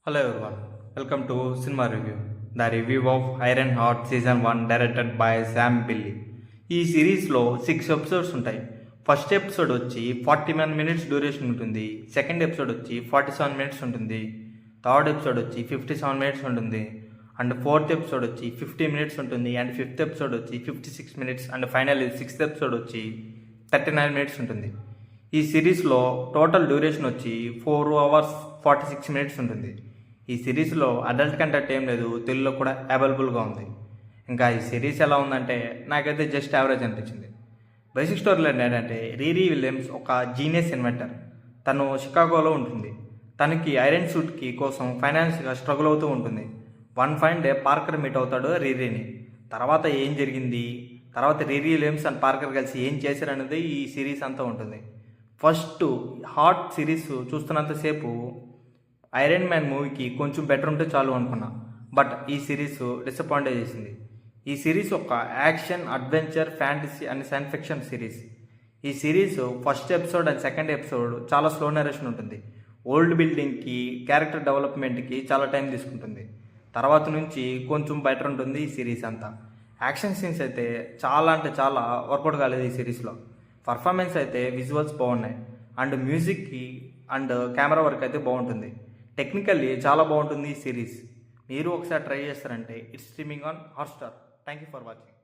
Hello everyone, welcome to Cinema Review, the review of Iron Heart Season 1 directed by Sam Billy. ఈ సిరీస్లో 6 episodes ఉంటాయి. First episode వచ్చి 41 minutes duration ఉంటుంది. Second episode వచ్చి 47 minutes ఉంటుంది. Third episode వచ్చి 57 minutes ఉంటుంది. అండ్ ఫోర్త్ ఎపిసోడ్ వచ్చి 50 మినిట్స్ ఉంటుంది. అండ్ ఫిఫ్త్ ఎపిసోడ్ వచ్చి 56 minutes. And final sixth episode వచ్చి 39 మినిట్స్ ఉంటుంది. ఈ సిరీస్లో టోటల్ డ్యూరేషన్ వచ్చి 4 hours 46 మినిట్స్ ఉంటుంది. ఈ సిరీస్లో అడల్ట్ కంటెంట్ ఏం లేదు, తెలుగులో కూడా అవైలబుల్గా ఉంది. ఇంకా ఈ సిరీస్ ఎలా ఉందంటే నాకైతే జస్ట్ యావరేజ్ అనిపించింది. బేసిక్ స్టోరీలో ఏంటంటే రీరీ విలియమ్స్ ఒక జీనియస్ ఇన్వెంటర్. తను షికాగోలో ఉంటుంది. తనకి ఐరన్ సూట్కి కోసం ఫైనాన్స్గా స్ట్రగుల్ అవుతూ ఉంటుంది. One fine day Parker meet అవుతాడు రీరీని. తర్వాత ఏం జరిగింది, తర్వాత రీరీ విలియమ్స్ అండ్ పార్కర్ కలిసి ఏం చేశారనేది ఈ సిరీస్ అంతా ఉంటుంది. ఫస్ట్ హాట్ సిరీస్ చూస్తున్నంతసేపు ఐరన్ మ్యాన్ మూవీకి కొంచెం బెటర్ ఉంటే చాలు అనుకున్నా. బట్ ఈ సిరీస్ డిసప్పాయింట్ చేసింది. ఈ సిరీస్ ఒక action, adventure, fantasy and science fiction series. ఈ series first episode and second episode చాలా స్లో నరేషన్ ఉంటుంది. ఓల్డ్ బిల్డింగ్కి, క్యారెక్టర్ డెవలప్మెంట్కి చాలా టైం తీసుకుంటుంది. తర్వాత నుంచి కొంచెం బెటర్ ఉంటుంది ఈ సిరీస్ అంతా. యాక్షన్ సీన్స్ అయితే చాలా అంటే చాలా వర్కౌట్ కాలేదు ఈ సిరీస్లో. పర్ఫార్మెన్స్ అయితే విజువల్స్ బాగున్నాయి. అండ్ మ్యూజిక్కి అండ్ కెమెరా వర్క్ అయితే బాగుంటుంది. టెక్నికల్లీ చాలా బాగుంటుంది ఈ సిరీస్. మీరు ఒకసారి ట్రై చేస్తారంటే it's streaming on Hotstar. Thank you for watching.